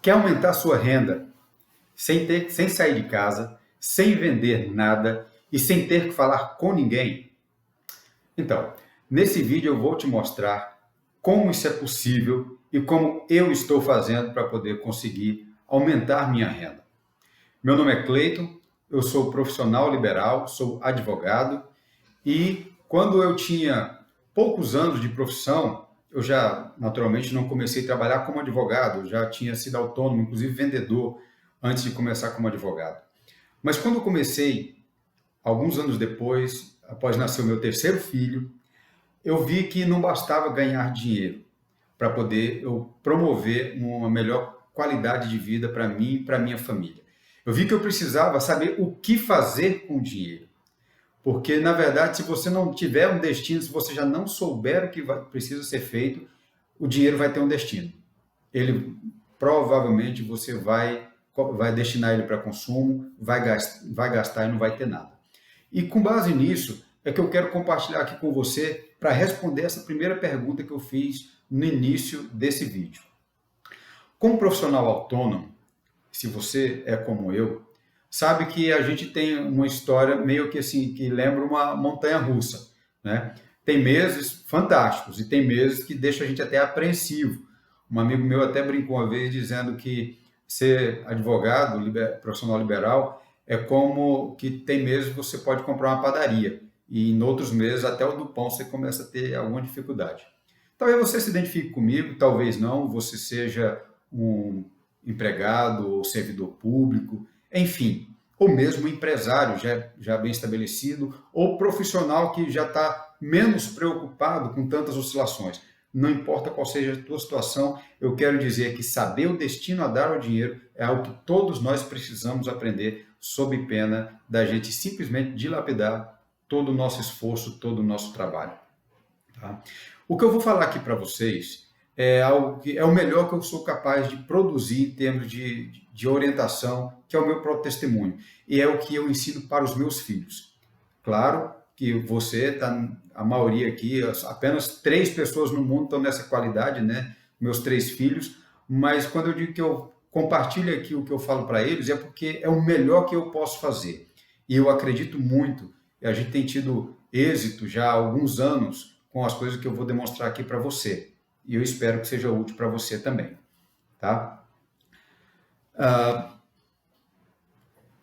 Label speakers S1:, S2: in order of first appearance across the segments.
S1: Quer aumentar sua renda sem sair de casa, sem vender nada e sem ter que falar com ninguém? Então, nesse vídeo eu vou te mostrar como isso é possível e como eu estou fazendo para poder conseguir aumentar minha renda. Meu nome é Cleiton, eu sou profissional liberal, sou advogado e quando eu tinha poucos anos de profissão, eu já naturalmente não comecei a trabalhar como advogado, eu já tinha sido autônomo, inclusive vendedor, antes de começar como advogado. Mas quando eu comecei, alguns anos depois, após nascer o meu terceiro filho, eu vi que não bastava ganhar dinheiro para poder eu promover uma melhor qualidade de vida para mim e para minha família. Eu vi que eu precisava saber o que fazer com o dinheiro. Porque, na verdade, se você não tiver um destino, se você já não souber o que precisa ser feito, o dinheiro vai ter um destino. Ele, provavelmente, você vai destinar ele para consumo, vai gastar e não vai ter nada. E com base nisso, é que eu quero compartilhar aqui com você para responder essa primeira pergunta que eu fiz no início desse vídeo. Como profissional autônomo, se você é como eu, sabe que a gente tem uma história meio que assim, que lembra uma montanha-russa, né? Tem meses fantásticos e tem meses que deixam a gente até apreensivo. Um amigo meu até brincou uma vez dizendo que ser advogado, profissional liberal, é como que tem meses que você pode comprar uma padaria e em outros meses até o do pão você começa a ter alguma dificuldade. Talvez você se identifique comigo, talvez não, você seja um empregado ou servidor público, enfim, ou mesmo empresário já bem estabelecido, ou profissional que já está menos preocupado com tantas oscilações. Não importa qual seja a tua situação, eu quero dizer que saber o destino a dar ao dinheiro é algo que todos nós precisamos aprender, sob pena da gente simplesmente dilapidar todo o nosso esforço, todo o nosso trabalho. Tá? O que eu vou falar aqui para vocês é algo que é o melhor que eu sou capaz de produzir em termos de orientação, que é o meu próprio testemunho. E é o que eu ensino para os meus filhos. Claro que você, a maioria aqui, apenas 3 pessoas no mundo estão nessa qualidade, né? Meus 3 filhos, mas quando eu digo que eu compartilho aqui o que eu falo para eles, é porque é o melhor que eu posso fazer. E eu acredito muito, e a gente tem tido êxito já há alguns anos com as coisas que eu vou demonstrar aqui para você. E eu espero que seja útil para você também, tá?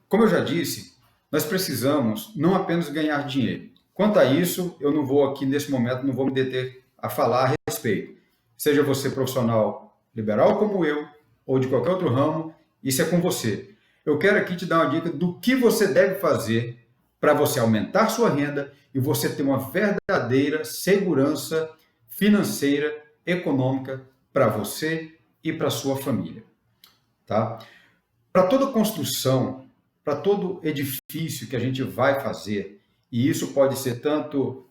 S1: Como eu já disse, nós precisamos não apenas ganhar dinheiro. Quanto a isso, eu não vou aqui nesse momento, não vou me deter a falar a respeito. Seja você profissional liberal como eu, ou de qualquer outro ramo, isso é com você. Eu quero aqui te dar uma dica do que você deve fazer para você aumentar sua renda e você ter uma verdadeira segurança financeira, econômica para você e para sua família. Tá? Para toda construção, para todo edifício que a gente vai fazer, e isso pode ser tanto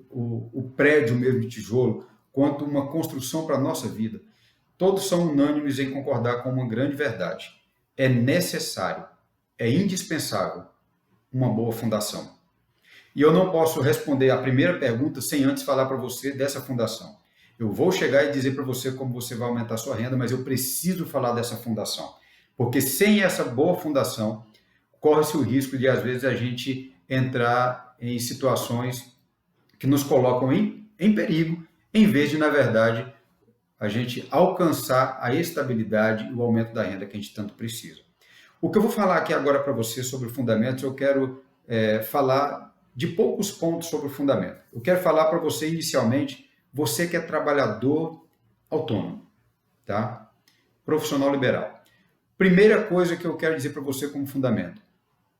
S1: o prédio mesmo de tijolo, quanto uma construção para a nossa vida, todos são unânimes em concordar com uma grande verdade. É necessário, é indispensável uma boa fundação. E eu não posso responder a primeira pergunta sem antes falar para você dessa fundação. Eu vou chegar e dizer para você como você vai aumentar a sua renda, mas eu preciso falar dessa fundação. Porque sem essa boa fundação, corre-se o risco de, às vezes, a gente entrar em situações que nos colocam em perigo, em vez de, na verdade, a gente alcançar a estabilidade e o aumento da renda que a gente tanto precisa. O que eu vou falar aqui agora para você sobre fundamentos, eu quero falar de poucos pontos sobre o fundamento. Eu quero falar para você, inicialmente, você que é trabalhador autônomo, tá? Profissional liberal. Primeira coisa que eu quero dizer para você como fundamento,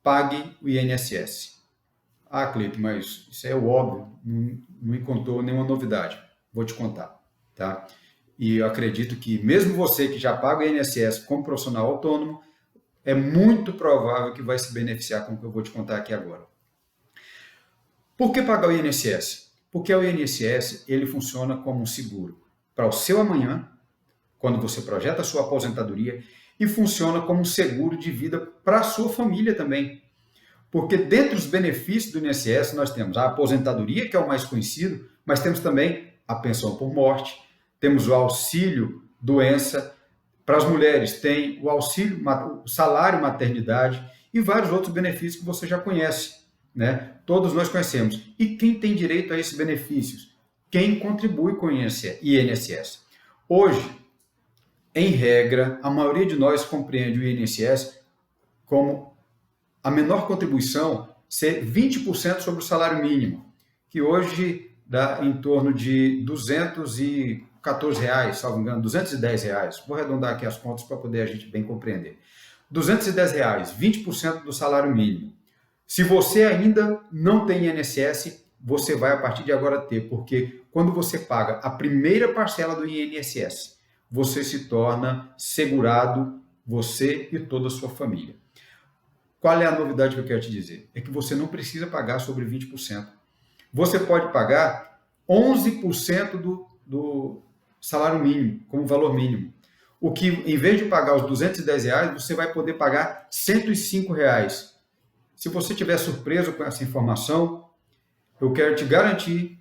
S1: pague o INSS. Ah, Cleiton, mas isso é o óbvio, não me contou nenhuma novidade. Vou te contar, tá? E eu acredito que mesmo você que já paga o INSS como profissional autônomo, é muito provável que vai se beneficiar com o que eu vou te contar aqui agora. Por que pagar o INSS? Porque o INSS ele funciona como um seguro para o seu amanhã, quando você projeta a sua aposentadoria, e funciona como um seguro de vida para a sua família também. Porque dentre os benefícios do INSS nós temos a aposentadoria, que é o mais conhecido, mas temos também a pensão por morte, temos o auxílio doença, Para as mulheres tem o auxílio, o salário maternidade e vários outros benefícios que você já conhece, né? Todos nós conhecemos. E quem tem direito a esses benefícios? Quem contribui com o INSS. Hoje, em regra, a maioria de nós compreende o INSS como a menor contribuição ser 20% sobre o salário mínimo, que hoje dá em torno de R$ 214, salvo engano, R$ 210. Vou arredondar aqui as contas para poder a gente bem compreender. R$ 210, 20% do salário mínimo. Se você ainda não tem INSS, você vai a partir de agora ter, porque quando você paga a primeira parcela do INSS, você se torna segurado, você e toda a sua família. Qual é a novidade que eu quero te dizer? É que você não precisa pagar sobre 20%. Você pode pagar 11% do salário mínimo, como valor mínimo. O que, em vez de pagar os R$ 210, você vai poder pagar R$ 105. Se você estiver surpreso com essa informação, eu quero te garantir,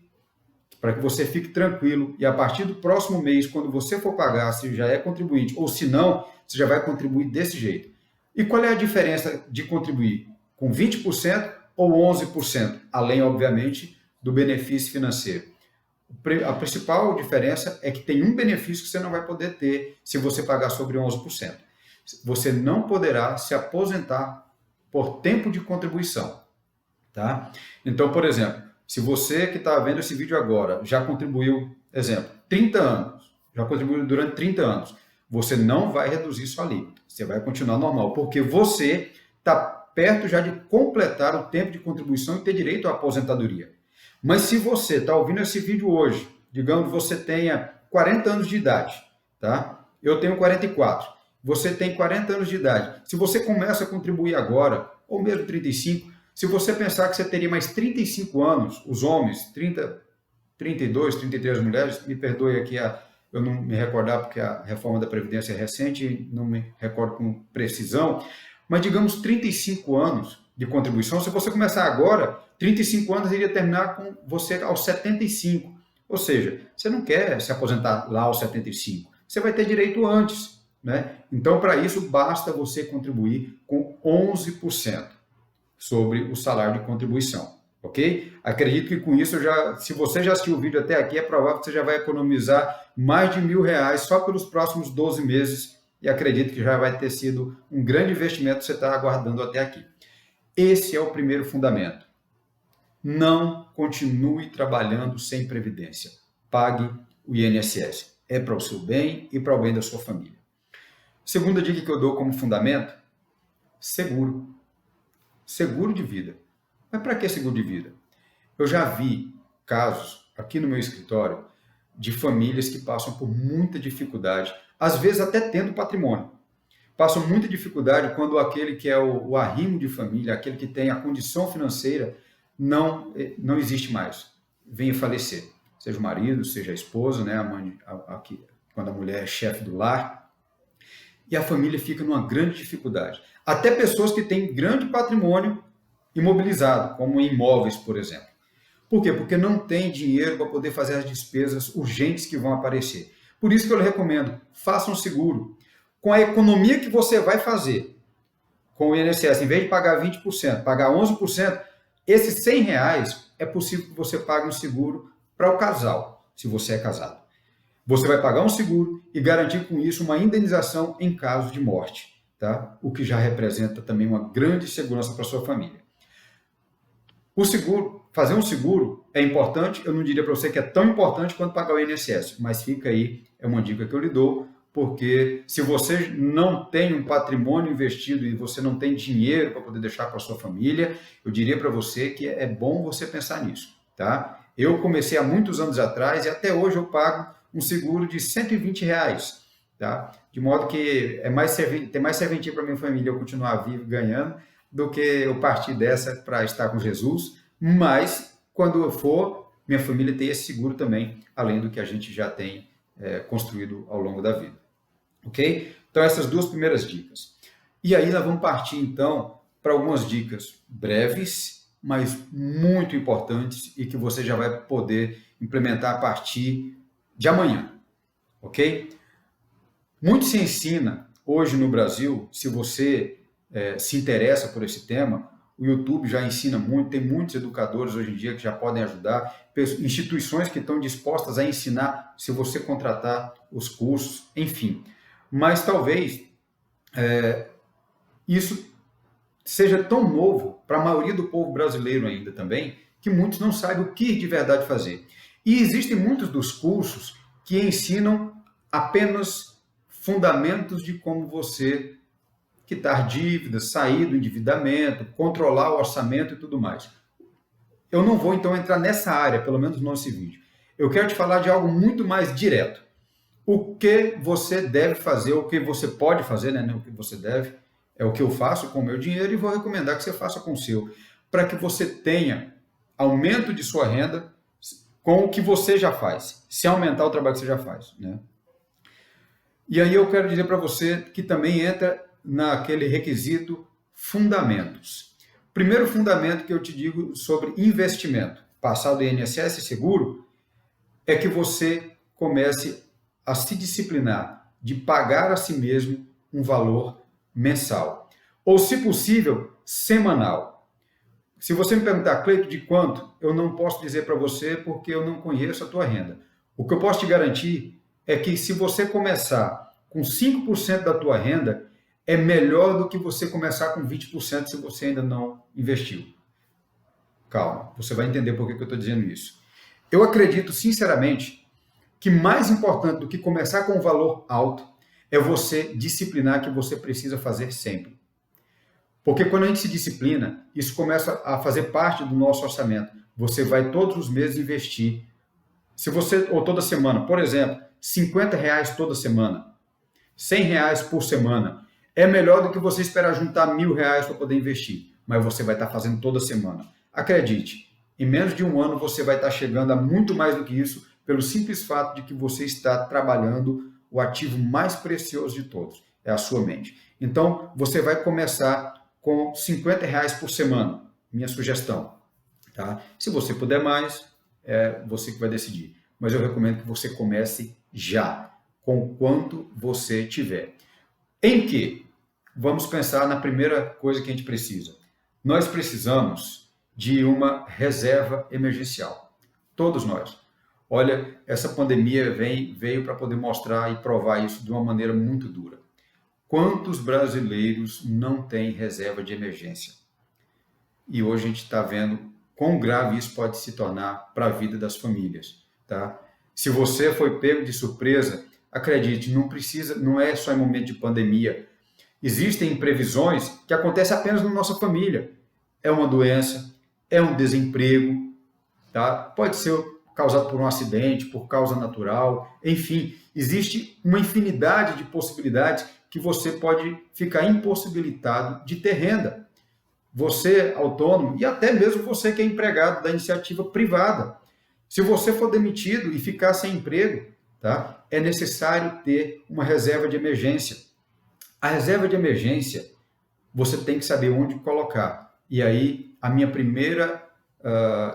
S1: para que você fique tranquilo, e a partir do próximo mês, quando você for pagar, se já é contribuinte, ou se não, você já vai contribuir desse jeito. E qual é a diferença de contribuir? Com 20% ou 11%? Além, obviamente, do benefício financeiro. A principal diferença é que tem um benefício que você não vai poder ter se você pagar sobre 11%. Você não poderá se aposentar por tempo de contribuição. Tá? Então, por exemplo, se você que está vendo esse vídeo agora já contribuiu, exemplo, 30 anos, já contribuiu durante 30 anos, você não vai reduzir sua alíquota, você vai continuar normal, porque você está perto já de completar o tempo de contribuição e ter direito à aposentadoria. Mas se você está ouvindo esse vídeo hoje, digamos que você tenha 40 anos de idade, tá? Eu tenho 44, você tem 40 anos de idade. Se você começa a contribuir agora, ou mesmo 35, se você pensar que você teria mais 35 anos, os homens, 30, 32, 33 mulheres, me perdoe aqui, eu não me recordar porque a reforma da Previdência é recente, não me recordo com precisão, mas digamos 35 anos de contribuição, se você começar agora, 35 anos iria terminar com você aos 75. Ou seja, você não quer se aposentar lá aos 75, você vai ter direito antes, né? Então, para isso, basta você contribuir com 11% sobre o salário de contribuição, ok? Acredito que com isso, se você já assistiu o vídeo até aqui, é provável que você já vai economizar mais de R$ 1.000 só pelos próximos 12 meses e acredito que já vai ter sido um grande investimento que você está aguardando até aqui. Esse é o primeiro fundamento. Não continue trabalhando sem previdência. Pague o INSS. É para o seu bem e para o bem da sua família. Segunda dica que eu dou como fundamento, seguro. Seguro de vida. Mas para que seguro de vida? Eu já vi casos aqui no meu escritório de famílias que passam por muita dificuldade, às vezes até tendo patrimônio. Passam muita dificuldade quando aquele que é o arrimo de família, aquele que tem a condição financeira, não existe mais, vem a falecer. Seja o marido, seja a esposa, né, a mãe, quando a mulher é chefe do lar, e a família fica numa grande dificuldade. Até pessoas que têm grande patrimônio imobilizado, como em imóveis, por exemplo. Por quê? Porque não tem dinheiro para poder fazer as despesas urgentes que vão aparecer. Por isso que eu lhe recomendo, faça um seguro. Com a economia que você vai fazer com o INSS, em vez de pagar 20%, pagar 11%, esses R$ 100 é possível que você pague um seguro para o casal, se você é casado. Você vai pagar um seguro e garantir com isso uma indenização em caso de morte, tá? O que já representa também uma grande segurança para a sua família. O seguro, fazer um seguro é importante, eu não diria para você que é tão importante quanto pagar o INSS, mas fica aí, é uma dica que eu lhe dou, porque se você não tem um patrimônio investido e você não tem dinheiro para poder deixar para a sua família, eu diria para você que é bom você pensar nisso, tá? Eu comecei há muitos anos atrás e até hoje eu pago um seguro de R$ 120, tá? De modo que tem mais serventia para minha família eu continuar vivo ganhando do que eu partir dessa para estar com Jesus, mas quando eu for, minha família tem esse seguro também, além do que a gente já tem construído ao longo da vida. Ok? Então, essas duas primeiras dicas. E aí nós vamos partir, então, para algumas dicas breves, mas muito importantes e que você já vai poder implementar a partir de amanhã. Ok? Muito se ensina hoje no Brasil, se você se interessa por esse tema, o YouTube já ensina muito, tem muitos educadores hoje em dia que já podem ajudar, instituições que estão dispostas a ensinar se você contratar os cursos, enfim. Mas talvez isso seja tão novo para a maioria do povo brasileiro ainda também, que muitos não sabem o que de verdade fazer. E existem muitos dos cursos que ensinam apenas fundamentos de como você quitar dívidas, sair do endividamento, controlar o orçamento e tudo mais. Eu não vou então entrar nessa área, pelo menos no nosso vídeo. Eu quero te falar de algo muito mais direto. O que você deve fazer, o que você pode fazer, né? Não o que você deve, é o que eu faço com o meu dinheiro e vou recomendar que você faça com o seu, para que você tenha aumento de sua renda com o que você já faz, se aumentar o trabalho que você já faz, né? E aí eu quero dizer para você que também entra naquele requisito fundamentos. Primeiro fundamento que eu te digo sobre investimento, passar do INSS seguro, é que você comece a se disciplinar de pagar a si mesmo um valor mensal, ou se possível, semanal. Se você me perguntar, Cleito, de quanto? Eu não posso dizer para você porque eu não conheço a tua renda. O que eu posso te garantir é que se você começar com 5% da tua renda, é melhor do que você começar com 20% se você ainda não investiu. Calma, você vai entender por que eu estou dizendo isso. Eu acredito, sinceramente, que mais importante do que começar com um valor alto é você disciplinar que você precisa fazer sempre. Porque quando a gente se disciplina, isso começa a fazer parte do nosso orçamento. Você vai todos os meses investir. Se você, ou toda semana, por exemplo, R$50 toda semana, R$100 por semana, é melhor do que você esperar juntar R$1.000 para poder investir. Mas você vai estar fazendo toda semana. Acredite, em menos de um ano você vai estar chegando a muito mais do que isso, pelo simples fato de que você está trabalhando o ativo mais precioso de todos, é a sua mente. Então, você vai começar com R$50 por semana, minha sugestão. Tá? Se você puder mais, é você que vai decidir. Mas eu recomendo que você comece já, com quanto você tiver. Em que? Vamos pensar na primeira coisa que a gente precisa. Nós precisamos de uma reserva emergencial. Todos nós. Olha, essa pandemia veio para poder mostrar e provar isso de uma maneira muito dura. Quantos brasileiros não têm reserva de emergência? E hoje a gente está vendo quão grave isso pode se tornar para a vida das famílias. Tá? Se você foi pego de surpresa, acredite, não é só em momento de pandemia. Existem previsões que acontecem apenas na nossa família. É uma doença, é um desemprego, tá? Pode ser causado por um acidente, por causa natural, enfim, existe uma infinidade de possibilidades que você pode ficar impossibilitado de ter renda. Você, autônomo, e até mesmo você que é empregado da iniciativa privada. Se você for demitido e ficar sem emprego, tá? É necessário ter uma reserva de emergência. A reserva de emergência, você tem que saber onde colocar. E aí, a minha primeira,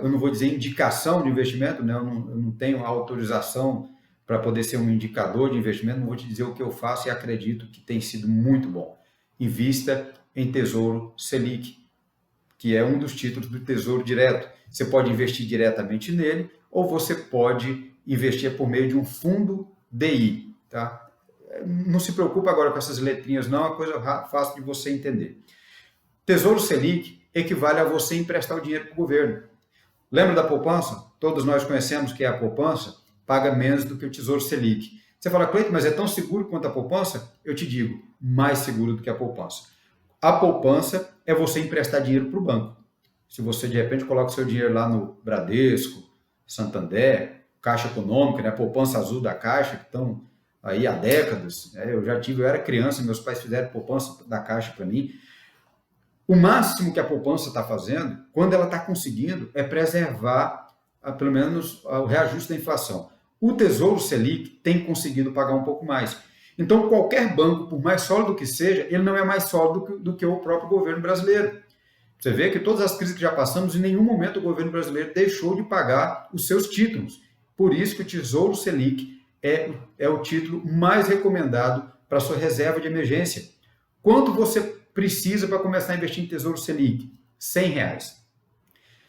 S1: eu não vou dizer indicação de investimento, né? Eu não tenho autorização para poder ser um indicador de investimento, não vou te dizer o que eu faço e acredito que tem sido muito bom. Invista em Tesouro Selic, que é um dos títulos do Tesouro Direto. Você pode investir diretamente nele ou você pode investir por meio de um fundo DI, tá? Não se preocupe agora com essas letrinhas, não, é uma coisa fácil de você entender. Tesouro Selic equivale a você emprestar o dinheiro para o governo. Lembra da poupança? Todos nós conhecemos que é a poupança, paga menos do que o Tesouro Selic. Você fala, Cleiton, mas é tão seguro quanto a poupança? Eu te digo, mais seguro do que a poupança. A poupança é você emprestar dinheiro para o banco. Se você, de repente, coloca o seu dinheiro lá no Bradesco, Santander, Caixa Econômica, né, a poupança azul da Caixa, que estão aí há décadas, eu era criança, meus pais fizeram poupança da Caixa para mim. O máximo que a poupança está fazendo, quando ela está conseguindo, é preservar, pelo menos, o reajuste da inflação. O Tesouro Selic tem conseguido pagar um pouco mais. Então, qualquer banco, por mais sólido que seja, ele não é mais sólido do que o próprio governo brasileiro. Você vê que todas as crises que já passamos, em nenhum momento o governo brasileiro deixou de pagar os seus títulos. Por isso que o Tesouro Selic é o título mais recomendado para a sua reserva de emergência. Quanto você precisa para começar a investir em Tesouro Selic? R$100.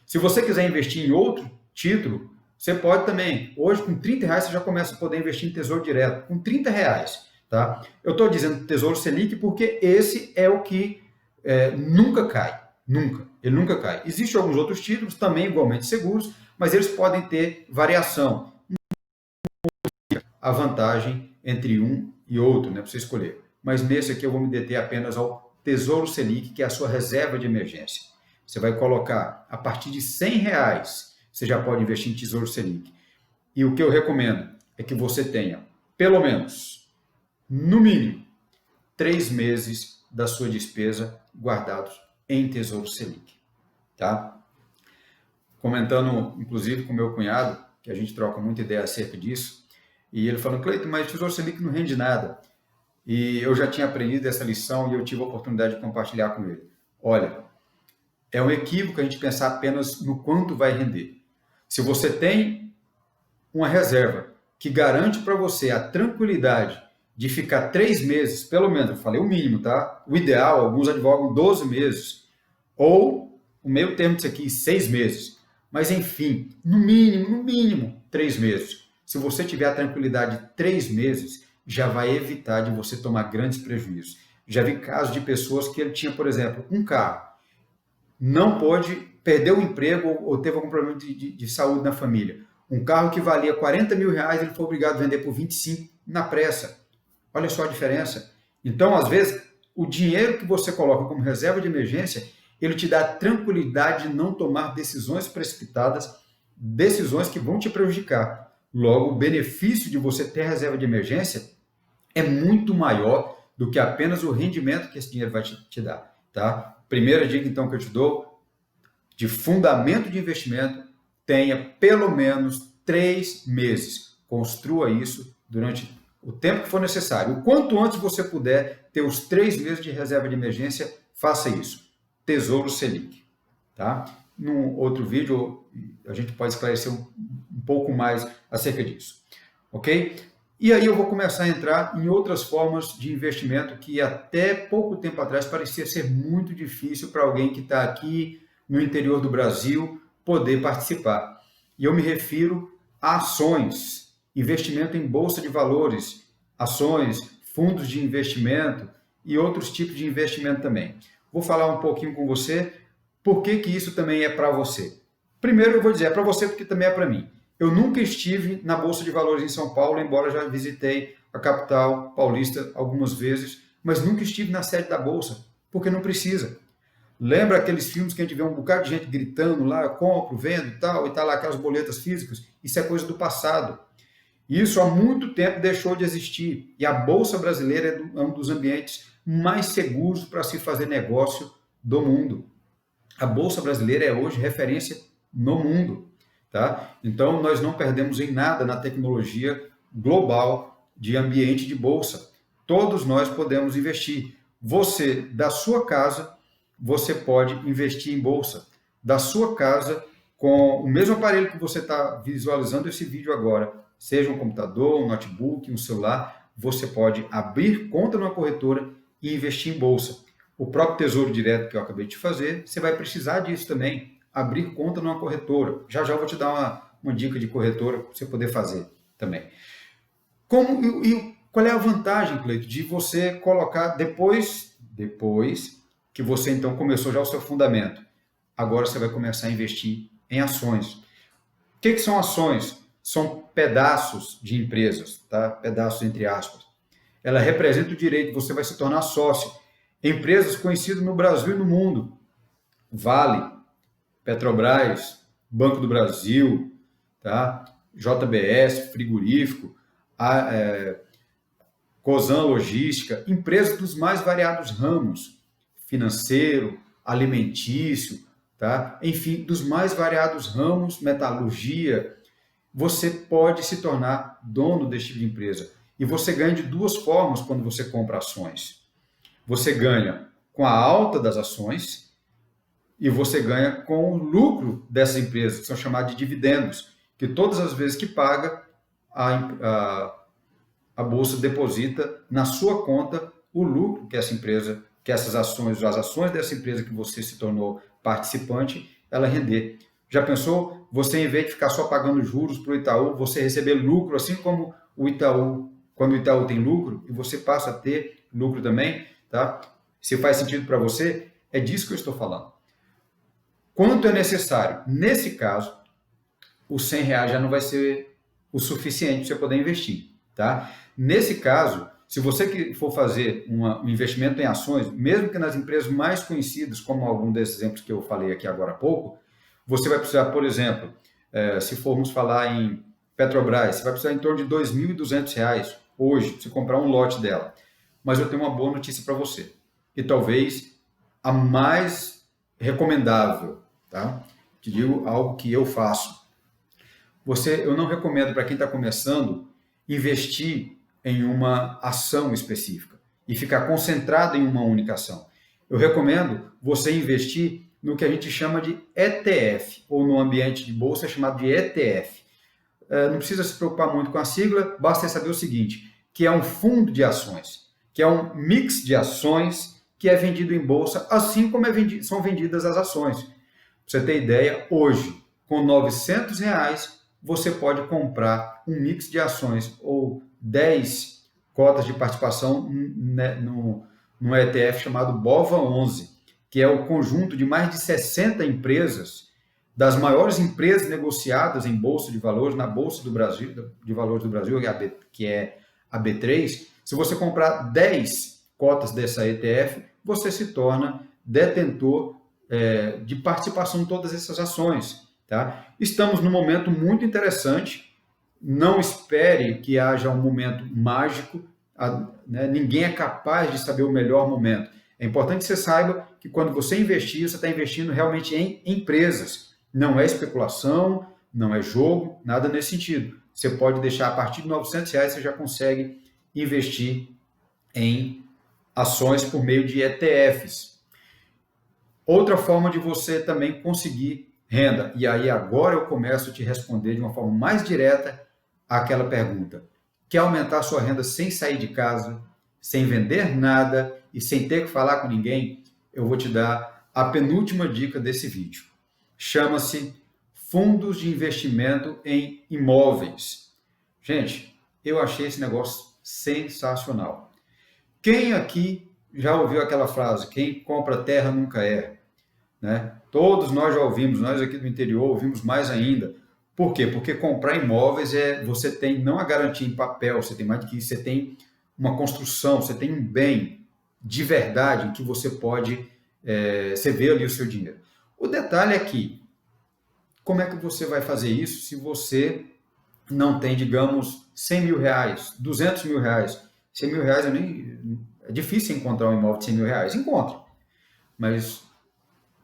S1: Se você quiser investir em outro título, você pode também. Hoje, com R$30, você já começa a poder investir em Tesouro Direto, com R$30. Tá? Eu estou dizendo Tesouro Selic porque esse é o que nunca cai. Nunca. Ele nunca cai. Existem alguns outros títulos também igualmente seguros, mas eles podem ter variação. A vantagem entre um e outro, né, para você escolher. Mas nesse aqui eu vou me deter apenas ao Tesouro Selic, que é a sua reserva de emergência. Você vai colocar a partir de R$100, você já pode investir em Tesouro Selic. E o que eu recomendo é que você tenha, pelo menos, no mínimo, 3 meses da sua despesa guardados em Tesouro Selic. Tá? Comentando, inclusive, com meu cunhado, que a gente troca muita ideia acerca disso, e ele falou, Cleiton, mas Tesouro Selic não rende nada. E eu já tinha aprendido essa lição e eu tive a oportunidade de compartilhar com ele. Olha, é um equívoco a gente pensar apenas no quanto vai render. Se você tem uma reserva que garante para você a tranquilidade de ficar 3 meses, pelo menos, eu falei o mínimo, tá? O ideal, alguns advogam 12 meses, ou o meio termo disso aqui, 6 meses. Mas, enfim, no mínimo, 3 meses. Se você tiver a tranquilidade de 3 meses, já vai evitar de você tomar grandes prejuízos. Já vi casos de pessoas que ele tinha, por exemplo, um carro, não pôde, perdeu o emprego ou teve algum problema de saúde na família. Um carro que valia R$40 mil, ele foi obrigado a vender por 25 na pressa. Olha só a diferença. Então, às vezes, o dinheiro que você coloca como reserva de emergência, ele te dá a tranquilidade de não tomar decisões precipitadas, decisões que vão te prejudicar. Logo, o benefício de você ter reserva de emergência é muito maior do que apenas o rendimento que esse dinheiro vai te dar. Tá? Primeira dica, então, que eu te dou, de fundamento de investimento, tenha pelo menos 3 meses. Construa isso durante o tempo que for necessário. O quanto antes você puder ter os 3 meses de reserva de emergência, faça isso. Tesouro Selic. Tá? Num outro vídeo, a gente pode esclarecer um pouco mais acerca disso. Ok? E aí eu vou começar a entrar em outras formas de investimento que até pouco tempo atrás parecia ser muito difícil para alguém que está aqui no interior do Brasil poder participar. E eu me refiro a ações, investimento em bolsa de valores, ações, fundos de investimento e outros tipos de investimento também. Vou falar um pouquinho com você por que isso também é para você. Primeiro eu vou dizer, é para você porque também é para mim. Eu nunca estive na Bolsa de Valores em São Paulo, embora já visitei a capital paulista algumas vezes, mas nunca estive na sede da Bolsa, porque não precisa. Lembra aqueles filmes que a gente vê um bocado de gente gritando lá, eu compro, vendo e tá lá aquelas boletas físicas? Isso é coisa do passado. Isso há muito tempo deixou de existir. E a Bolsa brasileira é um dos ambientes mais seguros para se fazer negócio do mundo. A Bolsa brasileira é hoje referência no mundo. Tá? Então, nós não perdemos em nada na tecnologia global de ambiente de bolsa. Todos nós podemos investir. Você, da sua casa, você pode investir em bolsa. Da sua casa, com o mesmo aparelho que você está visualizando esse vídeo agora, seja um computador, um notebook, um celular, você pode abrir conta numa corretora e investir em bolsa. O próprio Tesouro Direto que eu acabei de fazer, você vai precisar disso também. Abrir conta numa corretora. Já eu vou te dar uma dica de corretora para você poder fazer também. Qual é a vantagem, Cleiton, de você colocar depois que você então começou já o seu fundamento? Agora você vai começar a investir em ações. O que são ações? São pedaços de empresas, tá? Pedaços entre aspas. Ela representa o direito, você vai se tornar sócio. Empresas conhecidas no Brasil e no mundo. Vale, Petrobras, Banco do Brasil, tá? JBS, frigorífico, Cosan Logística, empresas dos mais variados ramos, financeiro, alimentício, tá? Enfim, dos mais variados ramos, metalurgia, você pode se tornar dono desse tipo de empresa. E você ganha de 2 formas quando você compra ações. Você ganha com a alta das ações, e você ganha com o lucro dessas empresas, que são chamadas de dividendos, que todas as vezes que paga, a Bolsa deposita na sua conta o lucro que essa empresa, que essas ações, as ações dessa empresa que você se tornou participante, ela render. Já pensou? Você, em vez de ficar só pagando juros para o Itaú, você receber lucro, assim como o Itaú, quando o Itaú tem lucro, e você passa a ter lucro também, tá? Se faz sentido para você, é disso que eu estou falando. Quanto é necessário? Nesse caso, os R$100 já não vai ser o suficiente para você poder investir, tá? Nesse caso, se você for fazer um investimento em ações, mesmo que nas empresas mais conhecidas, como algum desses exemplos que eu falei aqui agora há pouco, você vai precisar, por exemplo, se formos falar em Petrobras, você vai precisar em torno de R$2.200 hoje, se comprar um lote dela. Mas eu tenho uma boa notícia para você, e talvez a mais recomendável, tá? Te digo algo que eu faço. Eu não recomendo para quem está começando investir em uma ação específica e ficar concentrado em uma única ação. Eu recomendo você investir no que a gente chama de ETF, ou no ambiente de bolsa é chamado de ETF. Não precisa se preocupar muito com a sigla, basta saber o seguinte, que é um fundo de ações, que é um mix de ações que é vendido em bolsa, assim como são vendidas as ações. Para você ter ideia, hoje, com R$900, você pode comprar um mix de ações ou 10 cotas de participação no ETF chamado BOVA11, que é o conjunto de mais de 60 empresas, das maiores empresas negociadas em Bolsa de Valores, na Bolsa do Brasil, de Valores do Brasil, que é a B3. Se você comprar 10 cotas dessa ETF, você se torna detentor de participação em todas essas ações. Tá? Estamos num momento muito interessante, não espere que haja um momento mágico, ninguém é capaz de saber o melhor momento. É importante que você saiba que quando você investir, você está investindo realmente em empresas, não é especulação, não é jogo, nada nesse sentido. Você pode deixar a partir de R$900, você já consegue investir em ações por meio de ETFs. Outra forma de você também conseguir renda. E aí agora eu começo a te responder de uma forma mais direta àquela pergunta. Quer aumentar a sua renda sem sair de casa, sem vender nada e sem ter que falar com ninguém? Eu vou te dar a penúltima dica desse vídeo. Chama-se fundos de investimento em imóveis. Gente, eu achei esse negócio sensacional. Quem aqui já ouviu aquela frase, quem compra terra nunca erra? Né? Todos nós já ouvimos, nós aqui do interior ouvimos mais ainda. Por quê? Porque comprar imóveis você tem não a garantia em papel, você tem mais do que isso, você tem uma construção, você tem um bem de verdade em que você pode, você vê ali o seu dinheiro. O detalhe é que, como é que você vai fazer isso se você não tem, digamos, R$100.000, R$200.000? R$100.000 é difícil encontrar um imóvel de R$100.000. Encontra, mas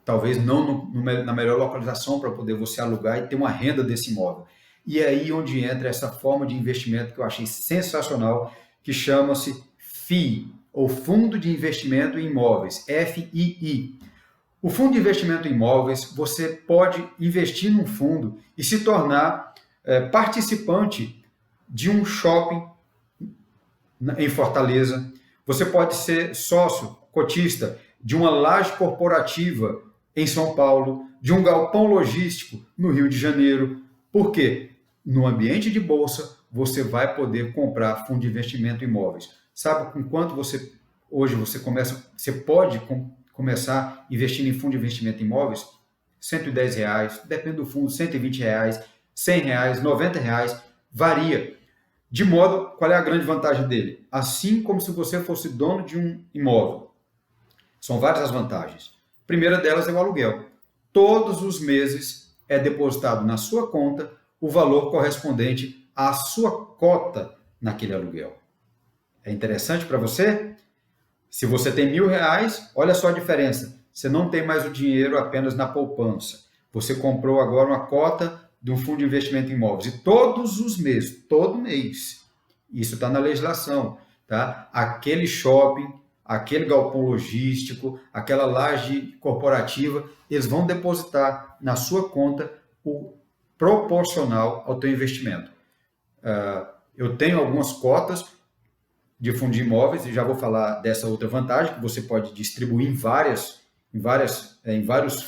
S1: talvez não na melhor localização para poder você alugar e ter uma renda desse imóvel. E é aí onde entra essa forma de investimento que eu achei sensacional, que chama-se FII, ou Fundo de Investimento em Imóveis, FII. O Fundo de Investimento em Imóveis, você pode investir num fundo e se tornar participante de um shopping em Fortaleza. Você pode ser sócio, cotista de uma laje corporativa em São Paulo, de um galpão logístico no Rio de Janeiro. Por quê? No ambiente de bolsa, você vai poder comprar fundo de investimento em imóveis. Sabe com quanto hoje você pode começar investindo em fundo de investimento em imóveis? R$110, depende do fundo, R$120, R$100, R$90, varia. De modo, qual é a grande vantagem dele? Assim como se você fosse dono de um imóvel. São várias as vantagens. A primeira delas é o aluguel. Todos os meses é depositado na sua conta o valor correspondente à sua cota naquele aluguel. É interessante para você? Se você tem R$1.000, olha só a diferença. Você não tem mais o dinheiro apenas na poupança. Você comprou agora uma cota de um fundo de investimento em imóveis. E todos os meses, todo mês, isso está na legislação, tá? Aquele shopping, aquele galpão logístico, aquela laje corporativa, eles vão depositar na sua conta o proporcional ao teu investimento. Eu tenho algumas cotas de fundo de imóveis, e já vou falar dessa outra vantagem, que você pode distribuir em vários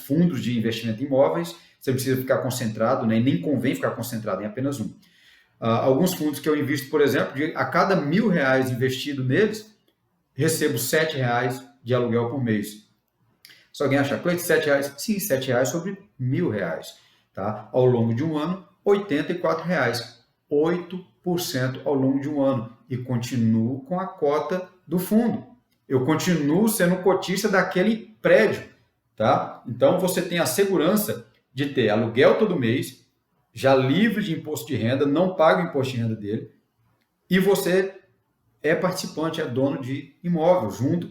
S1: fundos de investimento em imóveis. Você não precisa ficar concentrado, né? Nem convém ficar concentrado em apenas um. Alguns fundos que eu invisto, por exemplo, a cada R$ 1.000 investido neles, recebo R$ 7 de aluguel por mês. Se alguém achar, Cleiton, R$ 7? Sim, R$ 7 sobre R$ 1.000. Tá? Ao longo de um ano, R$ 84. 8% ao longo de um ano. E continuo com a cota do fundo. Eu continuo sendo cotista daquele prédio. Tá? Então, você tem a segurança de ter aluguel todo mês, já livre de imposto de renda, não paga o imposto de renda dele, e você é participante, é dono de imóvel, junto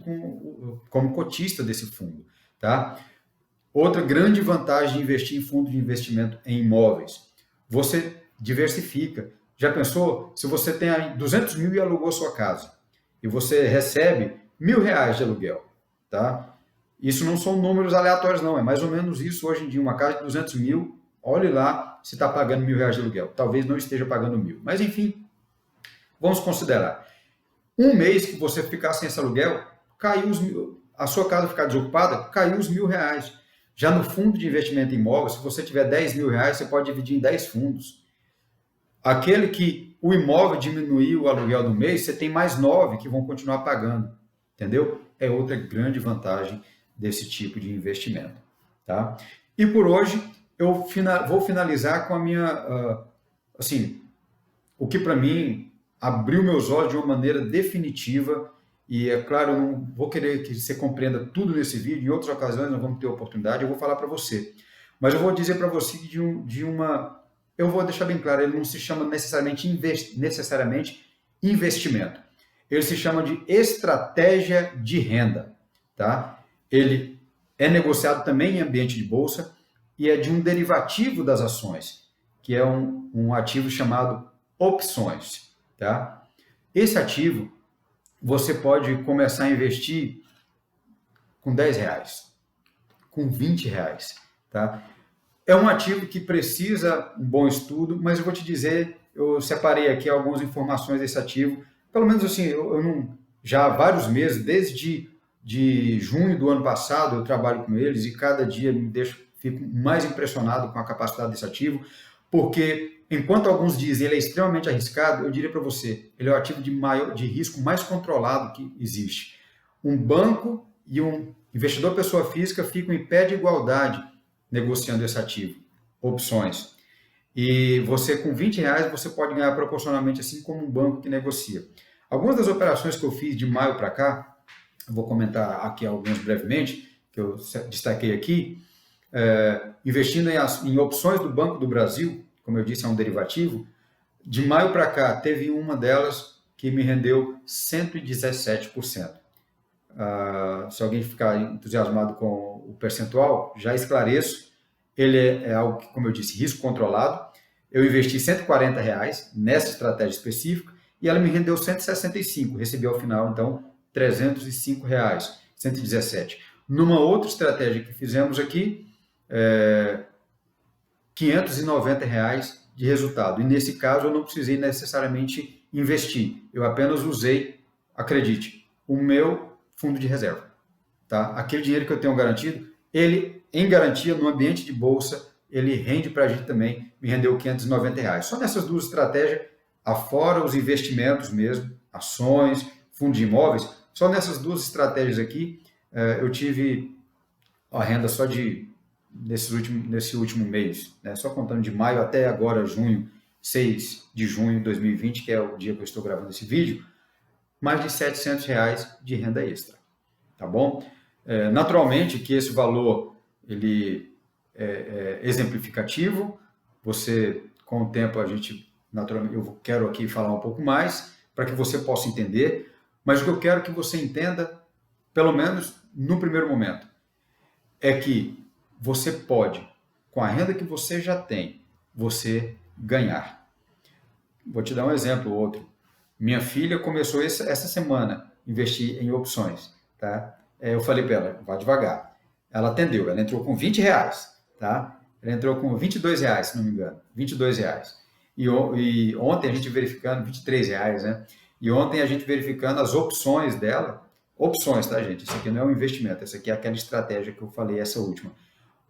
S1: como cotista desse fundo. Tá? Outra grande vantagem de investir em fundo de investimento em imóveis, você diversifica. Já pensou? Se você tem aí 200 mil e alugou sua casa, e você recebe R$ 1.000 de aluguel, tá? Isso não são números aleatórios, não, é mais ou menos isso hoje em dia. Uma casa de 200 mil, olhe lá se está pagando R$ 1.000 de aluguel. Talvez não esteja pagando 1.000, mas enfim, vamos considerar. Um mês que você ficar sem esse aluguel, a sua casa ficar desocupada, caiu os R$ 1.000. Já no fundo de investimento em imóveis, se você tiver R$ 10.000, você pode dividir em 10 fundos. Aquele que o imóvel diminuiu o aluguel do mês, você tem mais 9 que vão continuar pagando. Entendeu? É outra grande vantagem desse tipo de investimento. Tá? E por hoje, eu vou finalizar com a minha, o que para mim abriu meus olhos de uma maneira definitiva. E é claro, eu não vou querer que você compreenda tudo nesse vídeo, em outras ocasiões nós vamos ter oportunidade, eu vou falar para você. Mas eu vou dizer para você eu vou deixar bem claro, ele não se chama necessariamente investimento. Ele se chama de estratégia de renda. Tá? Ele é negociado também em ambiente de bolsa e é de um derivativo das ações, que é um ativo chamado opções. Tá? Esse ativo, você pode começar a investir com R$ 10, com R$ 20. Tá? É um ativo que precisa um bom estudo, mas eu vou te dizer, eu separei aqui algumas informações desse ativo. Pelo menos assim, já há vários meses, desde junho do ano passado, eu trabalho com eles e cada dia fico mais impressionado com a capacidade desse ativo, porque enquanto alguns dizem ele é extremamente arriscado, eu diria para você, ele é o ativo de risco mais controlado que existe. Um banco e um investidor pessoa física ficam em pé de igualdade negociando esse ativo, opções. E você, com R$ 20, você pode ganhar proporcionalmente assim como um banco que negocia. Algumas das operações que eu fiz de maio para cá, eu vou comentar aqui algumas brevemente, que eu destaquei aqui, investindo em opções do Banco do Brasil, como eu disse, é um derivativo. De maio para cá, teve uma delas que me rendeu 117%. Se alguém ficar entusiasmado com o percentual, já esclareço. Ele é algo que, como eu disse, risco controlado. Eu investi R$ 140 nessa estratégia específica e ela me rendeu 165. Recebi ao final, então, R$ 305, 117. Numa outra estratégia que fizemos aqui, R$ 590 de resultado. E nesse caso, eu não precisei necessariamente investir. Eu apenas usei, acredite, o meu fundo de reserva. Tá? Aquele dinheiro que eu tenho garantido, ele, em garantia, no ambiente de bolsa, ele rende para a gente também, me rendeu R$ 590. Só nessas duas estratégias, afora os investimentos mesmo, ações, fundo de imóveis, só nessas duas estratégias aqui, eu tive a renda só nesse último mês, né? Só contando de maio até agora, 6 de junho de 2020, que é o dia que eu estou gravando esse vídeo, mais de R$ 700 de renda extra, tá bom? Naturalmente que esse valor, ele é exemplificativo, você, com o tempo, naturalmente, eu quero aqui falar um pouco mais, para que você possa entender, mas o que eu quero que você entenda, pelo menos no primeiro momento, é que você pode, com a renda que você já tem, você ganhar. Vou te dar um exemplo, outro. Minha filha começou essa semana a investir em opções, tá? Eu falei para ela, vá devagar. Ela atendeu, ela entrou com R$ 20, tá? Ela entrou com R$ 22, se não me engano, R$ 22. E ontem a gente verificando R$ 23, né? E ontem a gente verificando as opções dela, opções, tá, gente? Isso aqui não é um investimento, essa aqui é aquela estratégia que eu falei, essa última.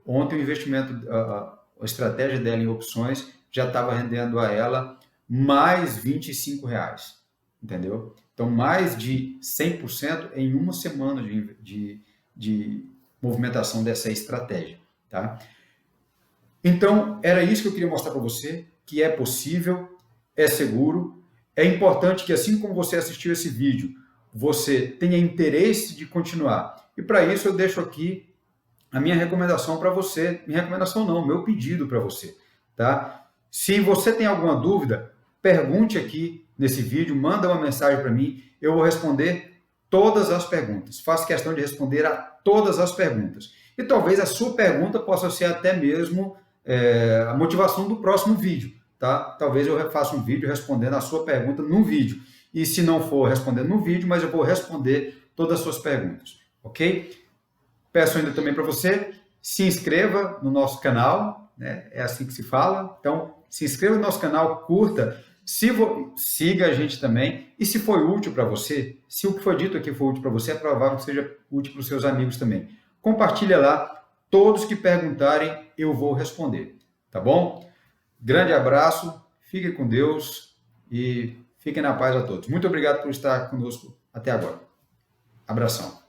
S1: Ontem o investimento, a estratégia dela em opções já estava rendendo a ela mais R$ 25, entendeu? Então, mais de 100% em uma semana de movimentação dessa estratégia, tá? Então, era isso que eu queria mostrar para você, que é possível, é seguro. É importante que, assim como você assistiu esse vídeo, você tenha interesse de continuar. E para isso eu deixo aqui a minha recomendação para você. Minha recomendação não, meu pedido para você, tá? Se você tem alguma dúvida, pergunte aqui nesse vídeo, manda uma mensagem para mim, eu vou responder todas as perguntas. Faço questão de responder a todas as perguntas. E talvez a sua pergunta possa ser até mesmo a motivação do próximo vídeo, tá? Talvez eu faça um vídeo respondendo a sua pergunta no vídeo. E se não for respondendo no vídeo, mas eu vou responder todas as suas perguntas, ok? Peço ainda também para você, se inscreva no nosso canal, né? É assim que se fala. Então, se inscreva no nosso canal, curta, siga a gente também. E se foi útil para você, se o que foi dito aqui foi útil para você, é provável que seja útil para os seus amigos também. Compartilha lá. Todos que perguntarem, eu vou responder, tá bom? Grande abraço, fiquem com Deus e fiquem na paz a todos. Muito obrigado por estar conosco até agora. Abração.